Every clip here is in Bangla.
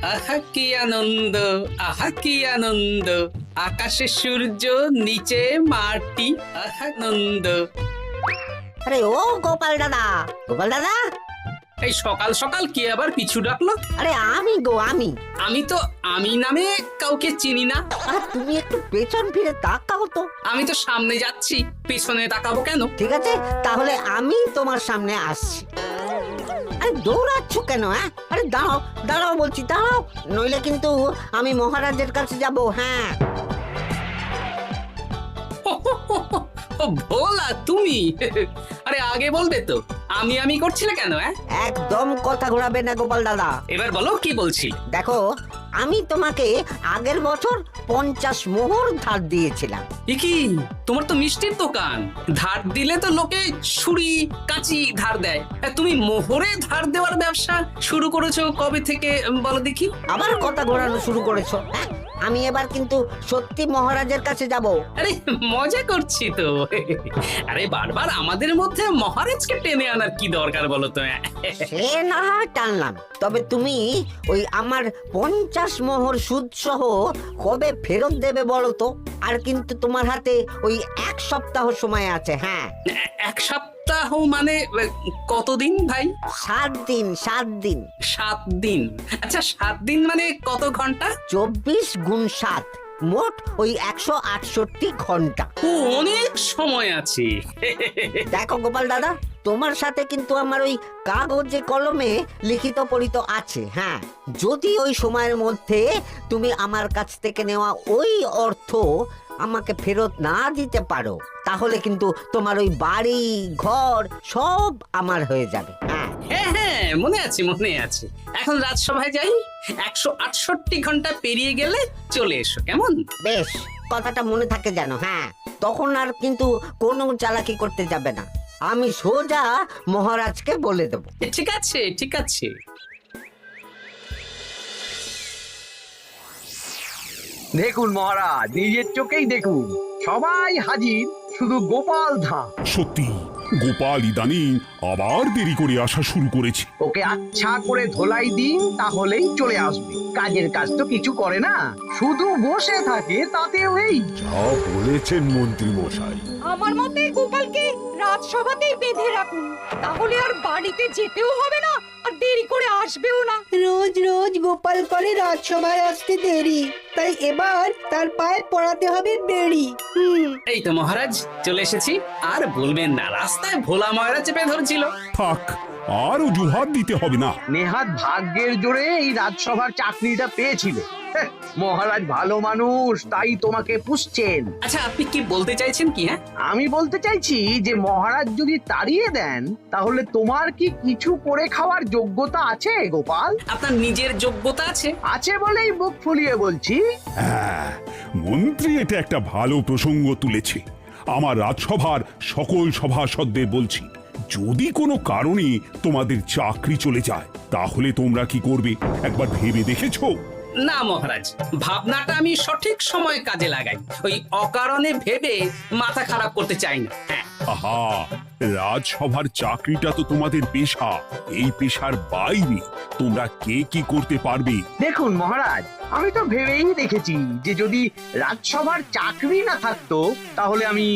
আহা কি আনন্দ, আহা কি আনন্দ, আকাশে সূর্য নিচে মাটি, আহা আনন্দ। আরে ও গোপাল দাদা, গোপাল দাদা, এই সকাল সকাল কি আবার পিছু ডাকলো? আরে আমি গো আমি। আমি তো আমি নামে কাউকে চিনি না। আরে তুমি একটু পেছন ফিরে তাকাও তো। আমি তো সামনে যাচ্ছি, পেছনে তাকাবো কেন? ঠিক আছে, তাহলে আমি তোমার সামনে আসছি। আরে দৌড়াচ্ছ কেন? হ্যাঁ, আরে দাঁড়াও দাঁড়াও বলছি, দাঁড়াও, নইলে কিন্তু আমি মহারাজের কাছে যাব। হ্যাঁ, ও ভোলা তুমি? আরে আগে বলবে তো, আমি করছিলে কেন? একদম কথা ঘোরাবে না গোপাল দাদা। এবার বলো কি বলছি। দেখো, আমি তোমাকে আগের বছর 50 মোহর ধার দিয়েছিলাম। এ কি, তোমার তো মিষ্টির দোকান, ধার দিলে তো লোকে ছুরি কাঁচি ধার দেয়, আর তুমি মোহরে ধার দেওয়ার ব্যবসা শুরু করেছো কবে থেকে বলো দেখি? আবার কথা ঘোরানো শুরু করেছো? হ্যাঁ, আমি এবার কিন্তু সত্যি মহারাজের কাছে যাব। আরে মজা করছি তো। আরে বারবার আমাদের মধ্যে মহারাজকে টেনে আনার কি দরকার বলো তো? সে না হয় টানলাম, তবে তুমি ওই আমার 50 মোহর সুদ সহ কবে ফেরত দেবে বলো তো? আর কিন্তু তোমার হাতে ওই 1 সপ্তাহ সময় আছে। হ্যাঁ, 1 সপ্তাহ মানে কতদিন ভাই? 7 দিন, 7 দিন। 7 দিন? আচ্ছা 7 দিন মানে কত ঘন্টা? 24 গুণ 7, মোট ওই 168 ঘন্টা। ও, অনেক সময় আছে। দেখো গোপাল দাদা, তোমার সাথে কিন্তু আমার ওই কাগজে কলমে লিখিত পড়িত আছে। হ্যাঁ, যদি ওই সময়ের মধ্যে তুমি আমার কাছ থেকে নেওয়া ওই অর্থ আমাকে ফেরত না দিতে পারো, তাহলে কিন্তু তোমার ওই বাড়ি ঘর সব আমার হয়ে যাবে। হ্যাঁ, হ্যাঁ হ্যাঁ, মনে আছে মনে আছে। এখন রাজসভায় যাই, 168 ঘন্টা পেরিয়ে গেলে চলে এসো, কেমন? বেশ, কথাটা মনে থাকে যেন। হ্যাঁ, তখন আর কিন্তু কোনো চালাকি করতে যাবে না, আমি সোজা মহারাজকে বলে দেবো। ঠিক আছে ঠিক আছে। দেখুন মহারাজ, নিজের চোখেই দেখুন, সবাই হাজির, শুধু গোপাল ধা। সত্যি গোপাল ইদানিং আবার দেরি করে আসা শুরু করেছে। ওকে আচ্ছা করে ধোলাই দিন, তাহলেই চলে আসবে। কাজের কাজ তো কিছু করে না, শুধু বসে থাকে, তাতেও এই। যা বলেছেন মন্ত্রী মশাই। আমার মতে গোপালকে রাজসভাতেই বেঁধে রাখুন, তাহলে আর বাড়িতে যেতেও হবে না, আর দেরি করে আসবেও না। রোজ রোজ গোপাল করে রাজসভায় আসতে দেরি, তাই এবার তার পায়ে পড়াতে হবে বেড়ি। এই তো মহারাজ চলে এসেছি। আর বলবেন না, রাস্তায় ভোলা ময়রা চেপে ধরছিল। থাক, আর অজুহাত দিতে হবে না। নেহাত ভাগ্যের জোরে এই রাজসভার চাকরিটা পেয়েছিল। হ্যাঁ, মহারাজ ভালো মানুষ, তাই তোমাকে পুষছেন। আচ্ছা আপনি কি বলতে চাইছেন কি? আমি বলতে চাইছি যে মহারাজ যদি তাড়িয়ে দেন, তাহলে তোমার কি কিছু করে খাওয়ার যোগ্যতা আছে গোপাল? আপনার নিজের যোগ্যতা আছে? আছে বলেই বুক ফুলিয়ে বলছি। হ্যাঁ, মন্ত্রী এটা একটা ভালো প্রসঙ্গ তুলেছে। আমার রাজসভার সকল সভাসদদের বলছি, যদি কোনো কারণে তোমাদের চাকরি চলে যায়, তাহলে তোমরা কি করবে একবার ভেবে দেখেছো? না মহারাজ, ভাবনাটা আমি সঠিক সময় কাজে লাগাই, ওই অকারণে ভেবে মাথা খারাপ করতে চাই না। হ্যাঁ, আহা, রাজসভার চাকরিটা তো তোমাদের পেশা। এই পেশার বাইরে তোমরা কে কি করতে পারবে? দেখুন মহারাজ, আমি তো ভেবেই দেখেছি যে যদি রাজসভার চাকরি না থাকতো, তাহলে আমি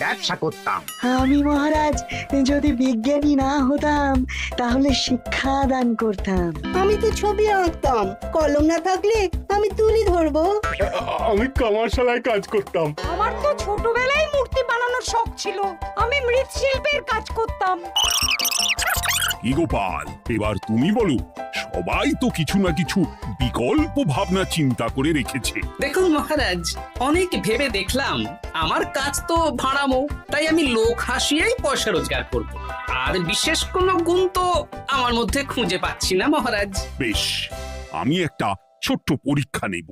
ব্যবসা করতাম। আমি মহারাজ যদি বিজ্ঞানী না হতাম, তাহলে শিক্ষা দান করতাম। আমি তো ছবি আঁকতাম, কলম না থাকলে আমি তুলি ধরবো। আমি কামারশালায় কাজ করতাম। আমার তো ছোটবেলায় মূর্তি বানানোর শখ ছিল, আমি মৃৎশিল্পের কাজ করতাম। কি গোপাল, এবার তুমি বলো। সবাই তো কিছু না কিছু বিকল্প ভাবনা চিন্তা করে রেখেছে। দেখুন মহারাজ, অনেক ভেবে দেখলাম আমার কাজ তো ভাড়ামো, তাই আমি লোক হাসিয়েই পয়সা রোজগার করব। আর বিশেষ কোনো গুণ তো আমার মধ্যে খুঁজে পাচ্ছি না মহারাজ। বেশ, আমি একটা ছোট্ট পরীক্ষা নেব।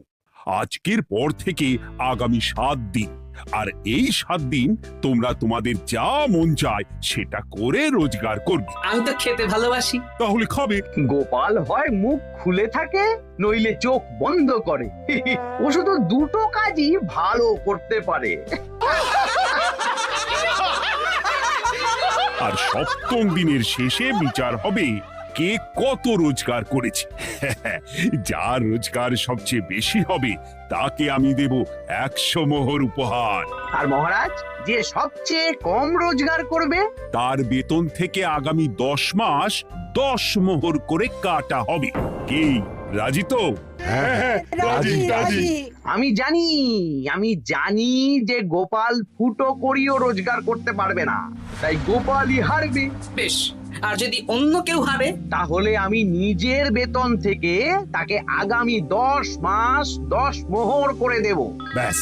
আজকের পর থেকে আগামী 7 দিন, আর এই 7 দিন তোমরা তোমাদের যা মন চায় সেটা করে রোজগার করবে। আমি তো খেতে ভালোবাসি। তাহলে খাবে। গোপাল হয় মুখ খুলে থাকে, নইলে চোখ বন্ধ করে। ও শুধু দুটো কাজই ভালো করতে পারে। আর 7ম দিনের শেষে বিচার হবে কে কত রোজগার করেছে। যার রোজগার সবচেয়ে বেশি হবে তাকে আমি দেব 100 মোহর উপহার। আর মহারাজ, যে সবচেয়ে কম রোজগার করবে তার বেতন থেকে আগামী 10 মাস 10 মোহর করে কাটা হবে। কি রাজি তো? হ্যাঁ, রাজি রাজি। আমি জানি যে গোপাল ফুটো করিও রোজগার করতে পারবে না, তাই গোপালই হারবে। বেশ, আর যদি অন্য কেউ হারে? তাহলে আমি নিজের বেতন থেকে তাকে আগামী 10 মাস 10 মোহর করে দেব। ব্যাস,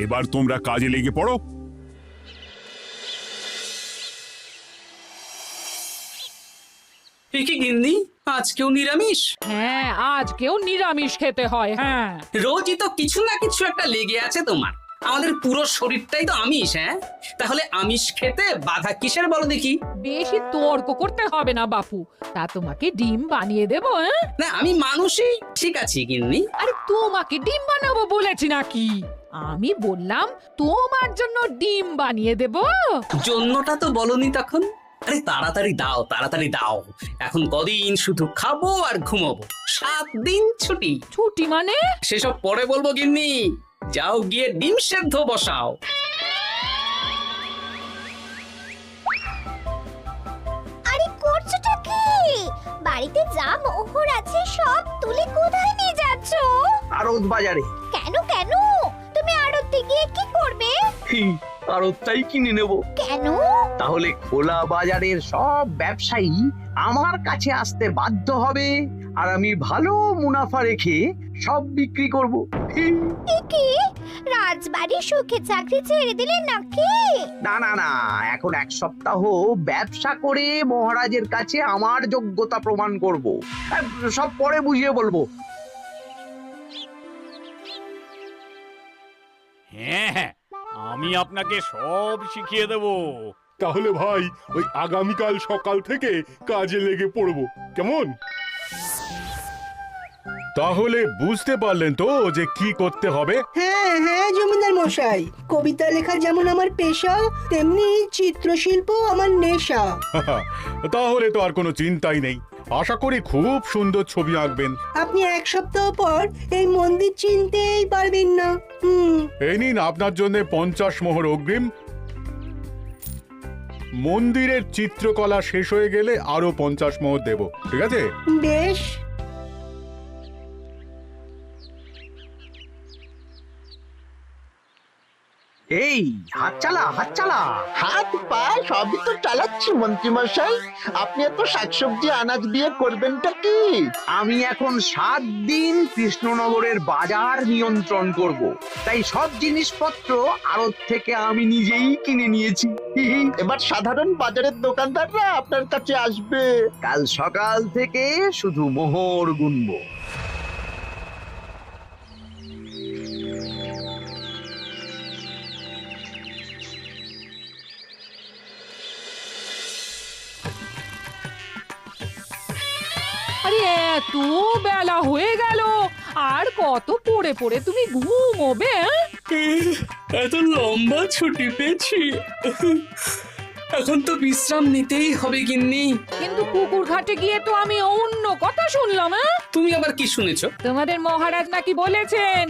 এবার তোমরা কাজে লেগে পড়ো। এ কি গিন্নি, আজকেও নিরামিষ? হ্যাঁ, আজকেও নিরামিষ খেতে হয়। হ্যাঁ, রোজই তো কিছু না কিছু একটা লেগে আছে তোমার। আমাদের পুরো শরীরটাই তো আমিষ। হ্যাঁ, তাহলে আমিষ খেতে বাধা কিসের বলো দেখি? বেশি তর্ক করতে হবে না বাপু, তা তোমাকে ডিম বানিয়ে দেবো। হ্যাঁ, না, আমি মানুষই ঠিক আছি গিন্নি। আরে তোমাকে ডিম বানাবো বলেছি নাকি? আমি বললাম তোমার জন্য ডিম বানিয়ে দেবো। জন্যটা তো বলনি তখন। আরে তাড়াতাড়ি দাও, তাড়াতাড়ি দাও। এখন কদিন শুধু খাবো আর ঘুমাবো, 7 দিন ছুটি। ছুটি মানে? সেসব পরে বলবো গিন্নি। যাও গিয়ে ডিম সেদ্ধ বসাও। আরে করছোটা কি? বাড়িতে যা মোহর আছে সব তুলে কোথায় নিয়ে যাচ্ছ? আড়ত বাজারে। কেন কেন? তুমি আড়তে গিয়ে কি করবে? আড়তটাই কিনে নেব। কেন? তাহলে খোলা বাজারের সব ব্যবসায়ী আমার কাছে আসতে বাধ্য হবে, আর আমি ভালো মুনাফা রেখে সব বিক্রি করব। কি রাজবাড়ি সুখে চাকরি ছেড়ে দিলে নাকি? না না না, এখন 1 সপ্তাহ ব্যবসা করে মহারাজের কাছে আমার যোগ্যতা প্রমাণ করব। সব পরে বুঝিয়ে বলবো। হ্যাঁ, আমি আপনাকে সব শিখিয়ে দেব। তাহলে ভাই ওই আগামীকাল সকাল থেকে কাজে লেগে পড়বো, কেমন? তাহলে বুঝতে পারলেন তো যে কি করতে হবে? হ্যাঁ হ্যাঁ জমিদার মশাই, কবিতা লেখা যেমন আমার পেশা, তেমনি চিত্রশিল্প আমার নেশা। তাহলে তো আর কোনো চিন্তাই নেই। আশা করি খুব সুন্দর ছবি আঁকবেন। আপনি 1 সপ্তাহ পর এই মন্দির চিনতেই পারবেন না। এই নিন আপনার জন্য 50 মোহর অগ্রিম। মন্দিরের চিত্রকলা শেষ হয়ে গেলে আরো 50 মোহর দেব, ঠিক আছে? বেশ। এই হাত চালা, হাত চালা। হাত পা সবই তো চালাচ্ছি মন্ত্রী মশাই। আপনি এত শাকসবজি আনাজ দিয়ে করবেনটা কি? আমি এখন 7 দিন কৃষ্ণনগরের বাজার নিয়ন্ত্রণ করব, তাই সব জিনিসপত্র আড়ত থেকে আমি নিজেই কিনে নিয়েছি। এবার সাধারণ বাজারের দোকানদাররা আপনার কাছে আসবে। কাল সকাল থেকে শুধু মোহর গুনবো। আরে এত বেলা হয়ে গেল, আর কত পড়ে পড়ে তুমি ঘুমোবে? এত লম্বা ছুটি পেয়েছি, এখন তো বিশ্রাম নিতেই হবে গিন্নি। কিন্তু পুকুর ঘাটে গিয়ে তো আমি অন্য কথা শুনলাম। তুমি আবার কি শুনেছো? তোমাদের মহারাজ নাকি বলেছেন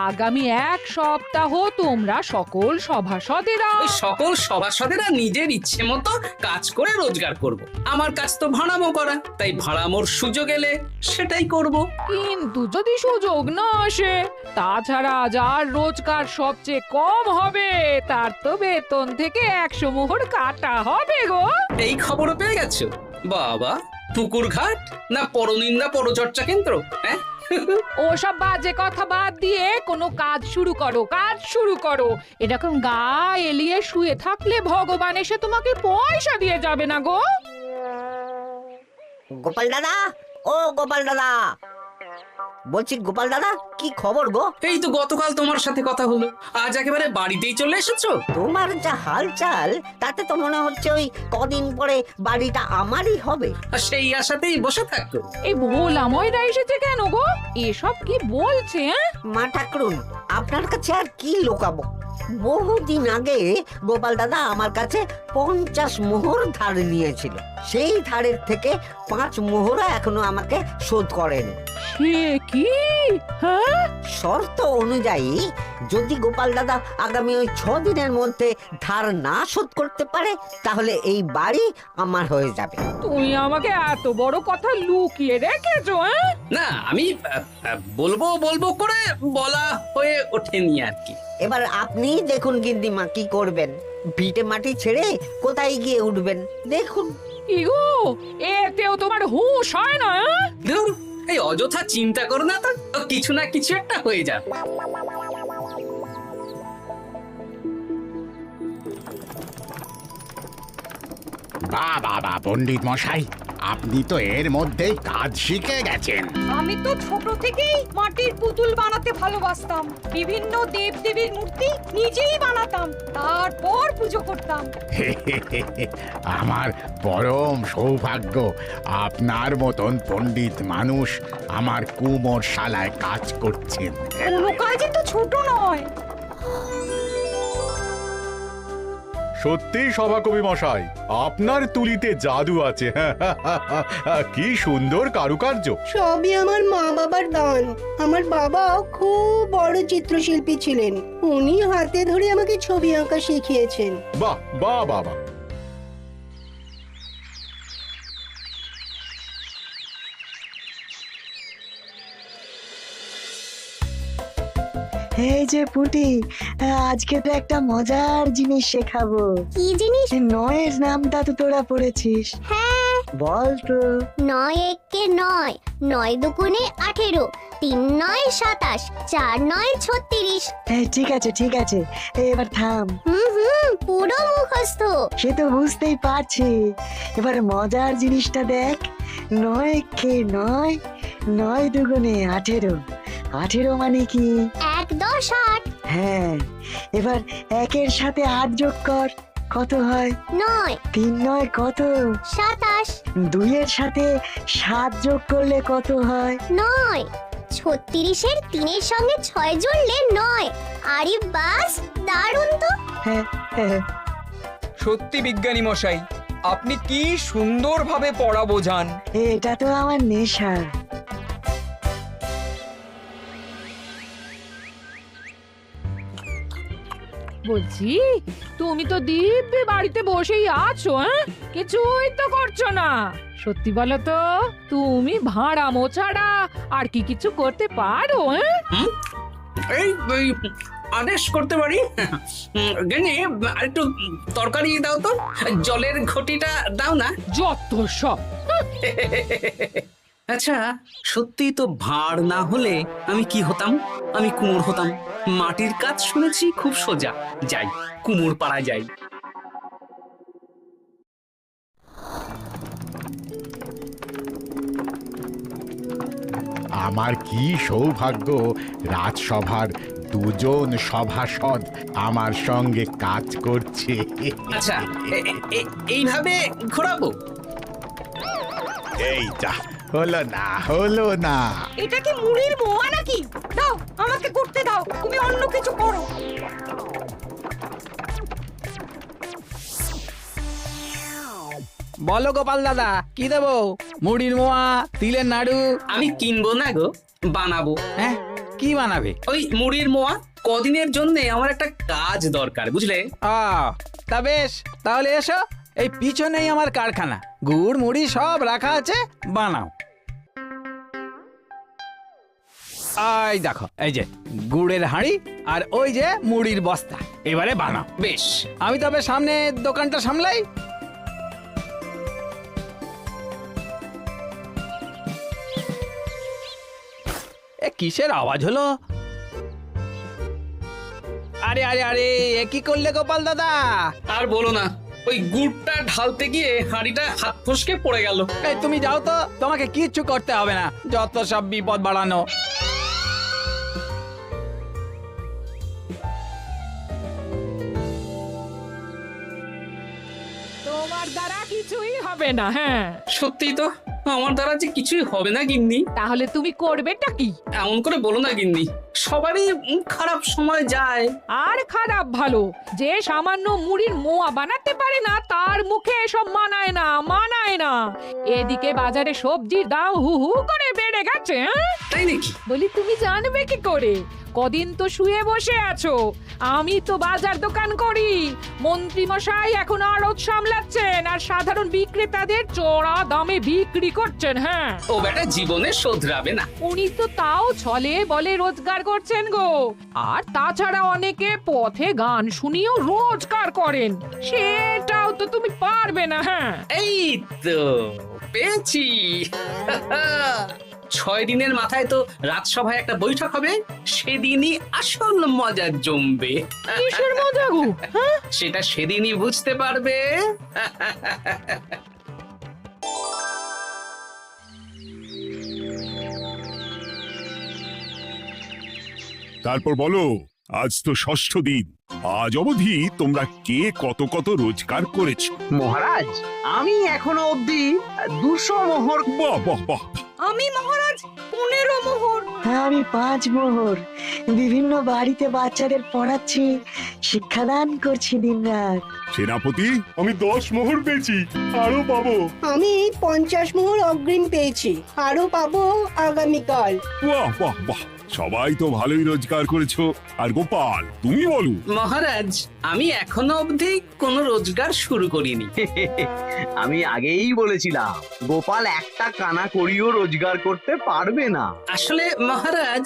আগামী 1 সপ্তাহ তোমরা সকল সভাসদেরা ওই সকল সভাসদেরা নিজের ইচ্ছে মতো কাজ করে রোজগার করব। আমার কাজ তো ভাড়ামো করা, তাই ভাড়ামোর সুযোগ এলে সেটাই করব। কিন্তু যদি সুযোগ না আসে, তাছাড়া যার রোজগার সবচেয়ে কম হবে তার তো বেতন থেকে 100 মোহর কাটা হবে গো। এই খবরও পেয়ে গেছো? বাবা, পুকুর ঘাট না পরনিন্দা পরচর্চা কেন্দ্র? হ্যাঁ, ওসব বাজে কথা বাদ দিয়ে কোনো কাজ শুরু করো, কাজ শুরু করো। এরকম গা এলিয়ে শুয়ে থাকলে ভগবান এসে তোমাকে পয়সা দিয়ে যাবে না গো। গোপাল দাদা, ও গোপাল দাদা, বলছি গোপাল দাদা, কি খবর গো? এই তো গতকাল তোমার সাথে কথা হলো, আজ একেবারে বাড়িতেই চলে এসেছো। তোমার যা হালচাল তাতে তো মনে হচ্ছে ওই কদিন পরে বাড়িটা আমারই হবে। আর সেই আশাতেই বসে থাকো। এই ভোলাময়রা এসেছে কেন গো? এসব কি বলছে? মা ঠাকুরুন, আপনার কাছে আর কি লুকাবো? বহুদিন আগে গোপাল দাদা আমার কাছে 50 মোহর ধার নিয়েছিল। সেই ধারের থেকে 5 মোহরা এখনো আমাকে শোধ করেনি। সে কি? হ্যাঁ, শর্ত অনুযায়ী যদি গোপাল দাদা আগামী ওই 6 দিনের মধ্যে ধার না শোধ করতে পারে তাহলে এই বাড়ি আমার হয়ে যাবে। তুমি আমাকে এত বড় কথা লুকিয়ে রেখেছো? না, আমি বলবো বলবো করে বলা হয়ে ওঠেনি আর কি। এবার আপনি দেখুন গিন্দিমা কি করবেন। ভিটে মাটি ছেড়ে কোথায় গিয়ে উঠবেন দেখুন। ইগো, এতেও তোমার হুঁশ হয় না? ধুর, এই অযথা চিন্তা করো না তো, কিছু না কিছু একটা হয়ে যাবে। বাহ বাহ বাহ, পণ্ডিত মশাই, আপনি তো এর মধ্যেই কাজ শিখে গেছেন। আমি তো ছোট থেকেই মাটির পুতুল বানাতে ভালোবাসতাম। বিভিন্ন দেবদেবীর মূর্তি নিজেই বানাতাম, তারপর পুজো করতাম। আমার পরম সৌভাগ্য আপনার মতন পণ্ডিত মানুষ আমার কুমোর শালায় কাজ করছেন। কোনো কাজই তো ছোট নয়। সত্যি সভাকবি মশাই, আপনার তুলিতে জাদু আছে। কি সুন্দর কারুকার্য। সবই আমার মা বাবার দান। আমার বাবা খুব বড় চিত্রশিল্পী ছিলেন, উনি হাতে ধরে আমাকে ছবি আঁকা শিখিয়েছেন। বাহ বাহ বাবা। এই যে পুটি, আজকে তো একটা মজার জিনিস শেখাবো। কি জিনিস? নয়ের নামটা তো তোরা পড়েছিস, হ্যাঁ, বল তো। 9 একে 9, 9 দুগুণে 18, 3 9 27, 4 9 36। ঠিক আছে ঠিক আছে, এবার থাম। পুরো মুখস্থ। সে তো বুঝতেই পারছি। এবার মজার জিনিসটা দেখ। 9 কে 9, 9 দুগুণে 18, 18 মানে কি? 1 10 8। হ্যাঁ, এবার 1-এর সাথে 8 যোগ কর, কত হয়? 9 3 9 কত? 27। 2-এর সাথে 7 যোগ করলে কত হয়? 9 36-এর 3-এর সঙ্গে 6 জুড়লে 9। আরে বাস, দারুণ তো। হ্যাঁ হ্যাঁ। সত্যি বিজ্ঞানী মশাই, আপনি কি সুন্দরভাবে পড়া বোঝান। এটা তো আমার নেশা। বলছি, তুমি তো দিব্যি বাড়িতে বসেই আছো, কিছুই তো করছো না। সত্যি বলো তো, তুমি ভাড়ামো ছাড়া আর কি কিছু করতে পারো? এই আদেশ করতে পারি। গেনি, একটু তরকারি দাও তো, জলের ঘটিটা দাও না। যত সব। আচ্ছা, সত্যি তো ভাঁড় না হলে আমি কি হতাম? আমি কুমোর হতাম। মাটির কাজ শুনেছি খুব সোজা, যাই কুমোর পাড়া যাই। আমার কি সৌভাগ্য, রাজসভার 2জন সভাসদ আমার সঙ্গে কাজ করছে। আচ্ছা, এইভাবে ঘোরাবো? এই যা, হলো না হলো না। এটা কি মুড়ির মোয়া নাকি? দাও, আমাকে করতে দাও, তুমি অন্য কিছু করো। বলো গোপাল দাদা, কি দেবো? মুড়ির মোয়া, তিলের নাড়ু? আমি কিনবো না গো, বানাবো। হ্যাঁ, কি বানাবে? ওই মুড়ির মোয়া। কদিনের জন্য আমার একটা কাজ দরকার, বুঝলে? তা বেশ, তাহলে এসো, এই পিছনেই আমার কারখানা, গুড় মুড়ি সব রাখা আছে, বানাও। এই দেখো, এই যে গুড়ের হাঁড়ি আর ওই যে মুড়ির বস্তা, এবারে বানাও। বেশ, আমি তবে সামনে দোকানটা সামলাই। কিসের আওয়াজ হলো? আরে আরে আরে, এ কি করলে গোপাল দাদা? আর বলো না, ওই গুড়টা ঢালতে গিয়ে হাঁড়িটা হাত ফসকে পড়ে গেল। এই তুমি যাও তো, তোমাকে কিচ্ছু করতে হবে না, যত সব বিপদ বাড়ানো। হবে না। হ্যাঁ, সত্যি তো আমার দ্বারা যে কিছুই হবে না গিন্নি। তাহলে তুমি করবেটা কি? এমন করে বলো না গিন্নি, সবারই খারাপ সময় যায়। আর খারাপ ভালো, যে সামান্য মুড়ির মোয়া বানাতে পারে না তার মুখে এসব মানায় না, মানায় না। এদিকে বাজারে সবজির দাম হু হু করে বেড়ে গেছে। হ্যাঁ, তাই নাকি? বলি তুমি জানবে কি করে? কদিন তো শুয়ে বসে আছো, আমি তো বাজার দোকান করি। মন্ত্রী মশাই এখন আড়ত সামলাচ্ছেন আর সাধারণ বিক্রেতাদের চড়া দামে বিক্রি করছেন। হ্যাঁ, ও বেটা জীবনে শোধরাবে না। উনি তো তাও ছলে বলে রোজগার করছেন গো। আর তাছাড়া অনেকে পথে গান শুনিয়েও রোজগার করেন, সেটাও তো তুমি পারবে না। হ্যাঁ, এই তো পেয়েছি। 6 দিনের মাথায় তো রাজসভায় একটা বৈঠক হবে, সেদিনই আসল মজা জমবে। কিসের মজা গো? হ্যাঁ, সেটা সেদিনই বুঝতে পারবে। তারপর বলো, আজ তো ষষ্ঠ দিন, আজ অবধি তোমরা কে কত কত রোজগার করেছো? মহারাজ, আমি এখনো অবধি 200 মোহর। বাহ বাহ বাহ! আমি মহারাজ 15 মোহর। হ্যাঁ, আমি 5 মোহর। বিভিন্ন বাড়িতে বাচ্চাদের পড়াচ্ছি, শিক্ষাদান করছি দিনরাত। সেনাপতি, আমি 10 মোহর পেয়েছি, আরো পাবো। আমি 50 মোহর অগ্রিম পেয়েছি, আরো পাবো আগামীকাল। বাহ বাহ বাহ! সবাই তো ভালোই রোজগার করেছো। আর গোপাল, তুমি বলো। মহারাজ, আমি এখনো অবধি কোনো রোজগার শুরু করিনি। আমি আগেই বলেছিলাম গোপাল একটা কানা করিও রোজগার করতে পারবে না। আসলে মহারাজ,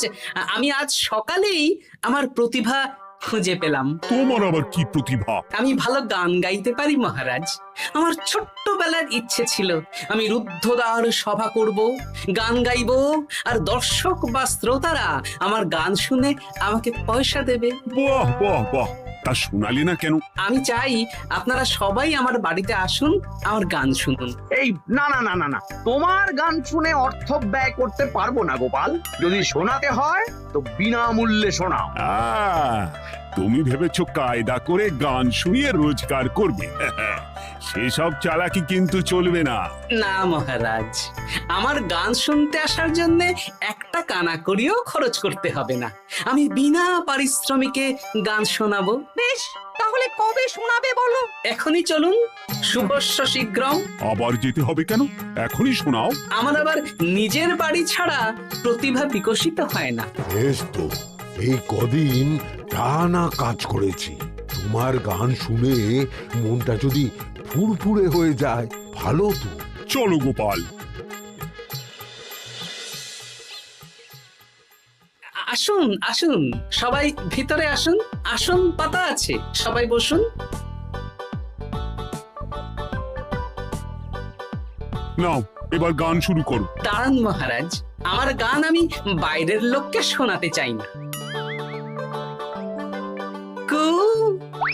আমি আজ সকালেই আমার প্রতিভা খুঁজে পেলাম। তোমার আবার কি প্রতিভা? আমি ভালো গান গাইতে পারি মহারাজ। আমার ছোট্টবেলার ইচ্ছে ছিল আমি রুদ্ধদ্বার সভা করব, গান গাইবো, আর দর্শক বা শ্রোতারা আমার গান শুনে আমাকে পয়সা দেবে। বাহ বাহ বাহ! তা শোনালে না কেন? আমি চাই আপনারা সবাই আমার বাড়িতে আসুন, আমার গান শুনুন। এই না না না না না, তোমার গান শুনে অর্থ ব্যয় করতে পারবো না গোপাল। যদি শোনাতে হয় তো বিনামূল্যে শোনাও। তুমি ভেবেছো কায়দা করে গান শুনিয়ে রোজগার করবে? সেসব চালাকি কিন্তু চলবে না। না মহারাজ, আমার গান শুনতে আসার জন্য একটা কানা করিও খরচ করতে হবে না। আমি বিনা পারিশ্রমিকে গান শোনাবো। বেশ, তাহলে কবে শোনাবে বলো? এখনই চলুন, শুভস্য শীঘ্রম। আবার যেতে হবে কেন? এখনই শোনাও। আমার আবার নিজের বাড়ি ছাড়া প্রতিভা বিকশিত হয় না। বেশ তো, এই কদিন টানা কাজ করেছি, তোমার গান শুনে মনটা যদি ফুরফুরে হয়ে যায় ভালো তো। চলো গোপাল। আসুন আসুন, সবাই ভিতরে আসুন। আসন পাতা আছে, সবাই বসুন। নাও, এবার গান শুরু করো। দাঁড়ান মহারাজ, আমার গান আমি বাইরের লোককে শোনাতে চাই না। কু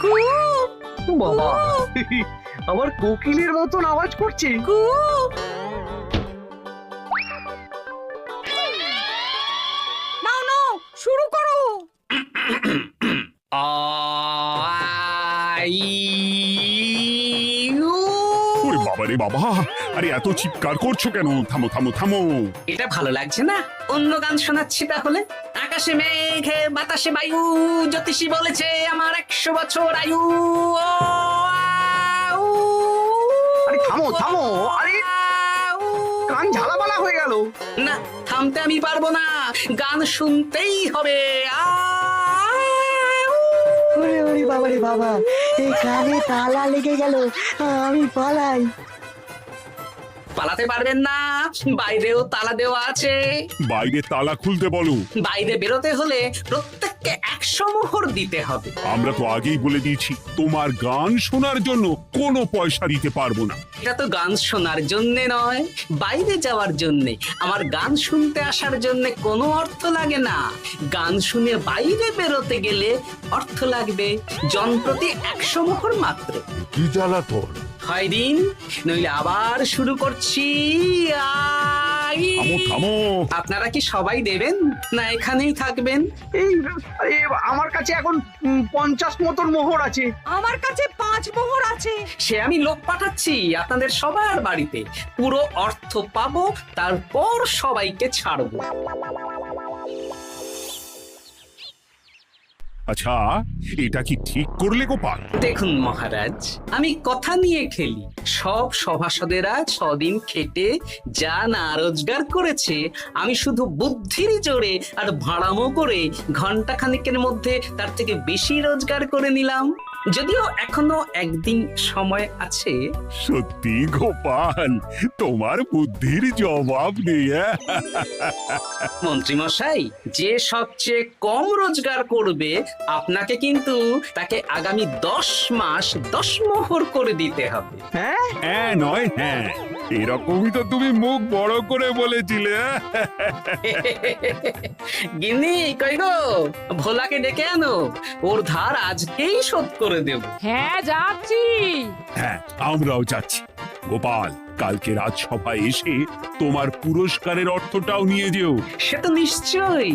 কু বাবা, আবার কোকিলের মতন আওয়াজ করছে। কু। নাও নাও, শুরু করো। ওরে বাবা রে বাবা! আরে এত চিৎকার করছো কেন? থামো থামো থামো! এটা ভালো লাগছে না, অন্য গান শোনাচ্ছি তাহলে। আকাশে মেঘে বাতাসে বায়ু, জ্যোতিষী বলেছে আমার 100 বছর আয়ু। আরে থামো থামো, আরে কান ঝালাপালা হয়ে গেল। না, থামতে আমি পারবো না, গান শুনতেই হবে। ওরে ওরে বাবা রে বাবা, এই কানে তালা লেগে গেল, আমি পালাই। পালাতে পারবেন না, বাইরেও তালা দেওয়া আছে। বাইরে তালা খুলতে বলো। বাইরে বেরোতে হলে প্রত্যেককে 100 মোহর দিতে হবে। আমরা তো আগেই বলে দিয়েছি তোমার গান শোনার জন্য কোনো পয়সা দিতে পারবো না। এটা তো গান শোনার জন্যে নয়, বাইরে যাওয়ার জন্যে। আমার গান শুনতে আসার জন্যে কোনো অর্থ লাগে না। গান শুনে বাইরে বেরোতে গেলে অর্থ লাগবে, জনপ্রতি 100 মোহর মাত্র। কি জ্বালাতন! হয় দিন, নইলে আবার শুরু করছি। থামো থামো। আপনারা কি সবাই দেবেন না এখানেই থাকবেন? এই আমার কাছে এখন 50 মতন মোহর আছে। আমার কাছে 5 মোহর আছে। সে আমি লোক পাঠাচ্ছি আপনাদের সবার বাড়িতে, পুরো অর্থ পাবো, তারপর সবাইকে ছাড়বো। আচ্ছা, এটা কি ঠিক করলে গোপাল? দেখুন মহারাজ, আমি কথা নিয়ে খেলি। সব সভাসদেরা 6 দিন খেটে যা না রোজগার করেছে, আমি শুধু বুদ্ধির জোরে আর ভাড়ামো করে ঘন্টা খানিকের মধ্যে তার থেকে বেশি রোজগার করে নিলাম। যদিও এখনো একদিন সময় আছে। সত্যি গোপাল, তোমার বুদ্ধির জবাব নেই। মন্ত্রী মশাই, যে সবচেয়ে কম রোজগার করবে আপনাকে কিন্তু তাকে আগামী 10 মাস 10 মোহর করে দিতে হবে। হ্যাঁ নয় হ্যাঁ, এরকমই তো তুমি মুখ বড় করে বলেছিলে। গিন্নি কই গো, ভোলাকে ডেকে আনো, ওর ধার আজকেই শোধ করে দেব। হ্যাঁ যাচ্ছি। হ্যাঁ, আমরাও যাচ্ছি। গোপাল, কালকে রাজসভায় এসে তোমার পুরস্কারের অর্থটাও নিয়ে যেও। সে তো নিশ্চয়ই।